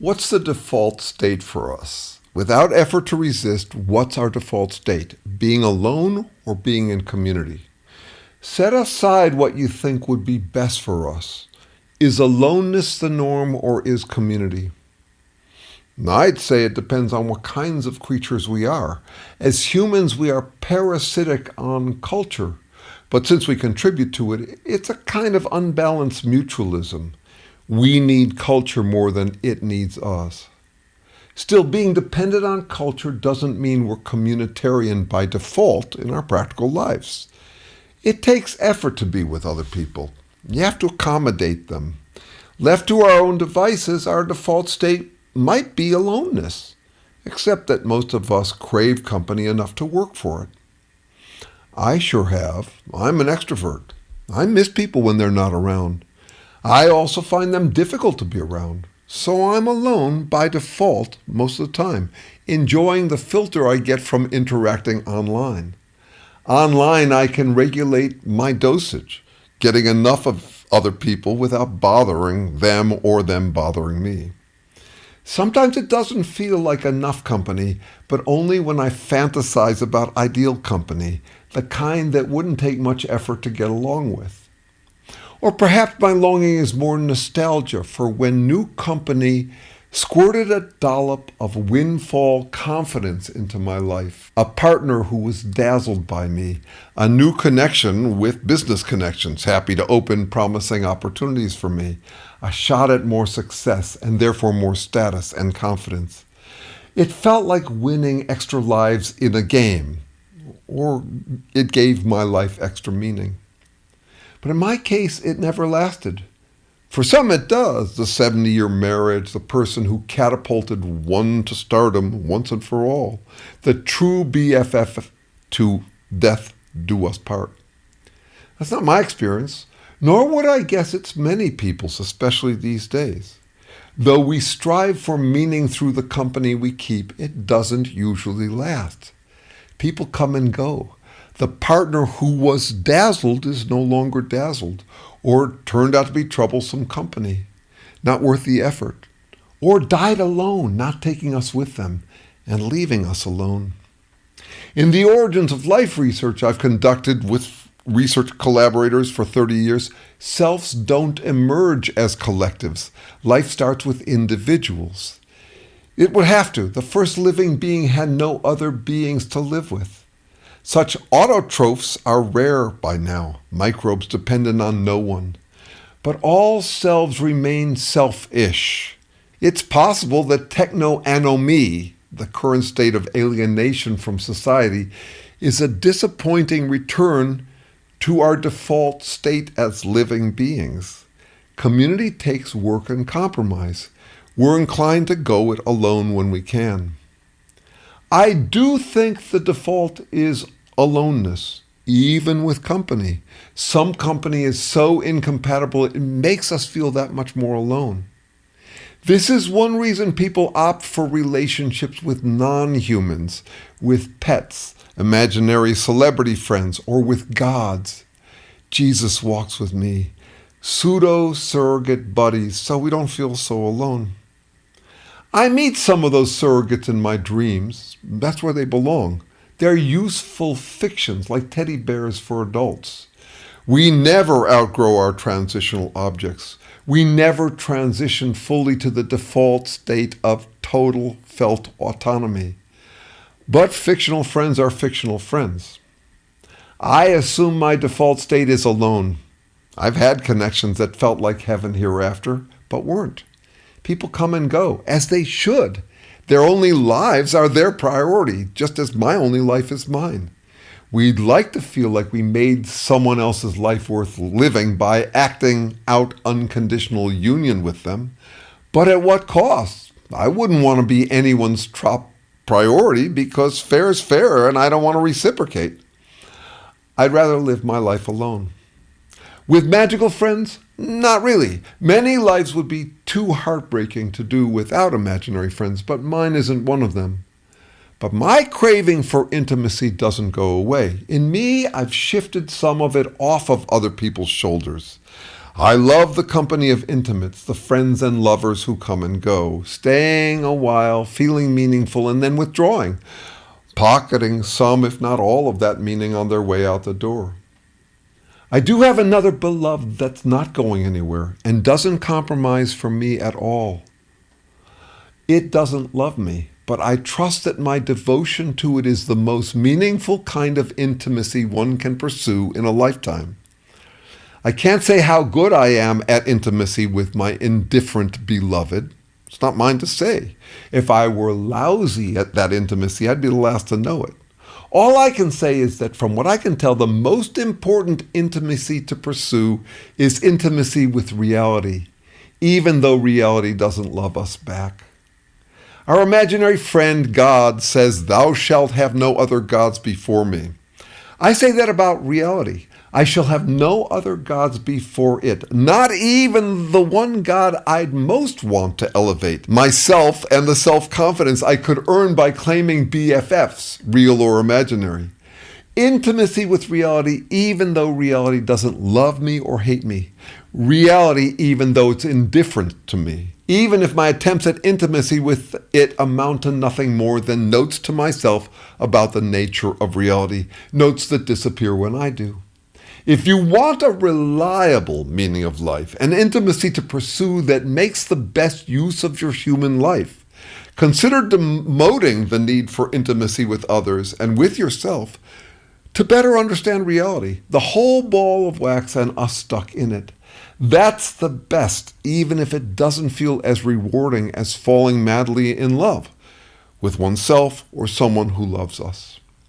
What's the default state for us? Without effort to resist, what's our default state? Being alone or being in community? Set aside what you think would be best for us. Is aloneness the norm or is community? I'd say it depends on what kinds of creatures we are. As humans, we are parasitic on culture. But since we contribute to it, it's a kind of unbalanced mutualism. We need culture more than it needs us. Still, being dependent on culture doesn't mean we're communitarian by default in our practical lives. It takes effort to be with other people. You have to accommodate them. Left to our own devices, our default state might be aloneness, except that most of us crave company enough to work for it. I sure have. I'm an extrovert. I miss people when they're not around. I also find them difficult to be around. So I'm alone by default most of the time, enjoying the filter I get from interacting online. Online, I can regulate my dosage, getting enough of other people without bothering them or them bothering me. Sometimes it doesn't feel like enough company, but only when I fantasize about ideal company, the kind that wouldn't take much effort to get along with. Or perhaps my longing is more nostalgia for when new company squirted a dollop of windfall confidence into my life, a partner who was dazzled by me, a new connection with business connections, happy to open promising opportunities for me, a shot at more success and therefore more status and confidence. It felt like winning extra lives in a game, or it gave my life extra meaning. But in my case, it never lasted. For some it does, the 70-year marriage, the person who catapulted one to stardom once and for all, the true BFF to death do us part. That's not my experience, nor would I guess it's many people's, especially these days. Though we strive for meaning through the company we keep, it doesn't usually last. People come and go. The partner who was dazzled is no longer dazzled, or turned out to be troublesome company, not worth the effort, or died alone, not taking us with them and leaving us alone. In the origins of life research I've conducted with research collaborators for 30 years, selves don't emerge as collectives. Life starts with individuals. It would have to. The first living being had no other beings to live with. Such autotrophs are rare by now, microbes dependent on no one. But all selves remain selfish. It's possible that techno-anomie, the current state of alienation from society, is a disappointing return to our default state as living beings. Community takes work and compromise. We're inclined to go it alone when we can. I do think the default is aloneness, even with company. Some company is so incompatible it makes us feel that much more alone. This is one reason people opt for relationships with non-humans, with pets, imaginary celebrity friends, or with gods. Jesus walks with me. Pseudo-surrogate buddies, so we don't feel so alone. I meet some of those surrogates in my dreams. That's where they belong. They're useful fictions like teddy bears for adults. We never outgrow our transitional objects. We never transition fully to the default state of total felt autonomy. But fictional friends are fictional friends. I assume my default state is alone. I've had connections that felt like heaven hereafter, but weren't. People come and go, as they should. Their only lives are their priority, just as my only life is mine. We'd like to feel like we made someone else's life worth living by acting out unconditional union with them. But at what cost? I wouldn't want to be anyone's top priority because fair is fair and I don't want to reciprocate. I'd rather live my life alone. With magical friends? Not really. Many lives would be too heartbreaking to do without imaginary friends, but mine isn't one of them. But my craving for intimacy doesn't go away. In me, I've shifted some of it off of other people's shoulders. I love the company of intimates, the friends and lovers who come and go, staying a while, feeling meaningful, and then withdrawing, pocketing some, if not all, of that meaning on their way out the door. I do have another beloved that's not going anywhere and doesn't compromise for me at all. It doesn't love me, but I trust that my devotion to it is the most meaningful kind of intimacy one can pursue in a lifetime. I can't say how good I am at intimacy with my indifferent beloved. It's not mine to say. If I were lousy at that intimacy, I'd be the last to know it. All I can say is that from what I can tell, the most important intimacy to pursue is intimacy with reality, even though reality doesn't love us back. Our imaginary friend God says, "Thou shalt have no other gods before me." I say that about reality. I shall have no other gods before it, not even the one God I'd most want to elevate, myself and the self-confidence I could earn by claiming BFFs, real or imaginary. Intimacy with reality, even though reality doesn't love me or hate me. Reality, even though it's indifferent to me. Even if my attempts at intimacy with it amount to nothing more than notes to myself about the nature of reality, notes that disappear when I do. If you want a reliable meaning of life, an intimacy to pursue that makes the best use of your human life, consider demoting the need for intimacy with others and with yourself to better understand reality, the whole ball of wax and us stuck in it. That's the best, even if it doesn't feel as rewarding as falling madly in love with oneself or someone who loves us.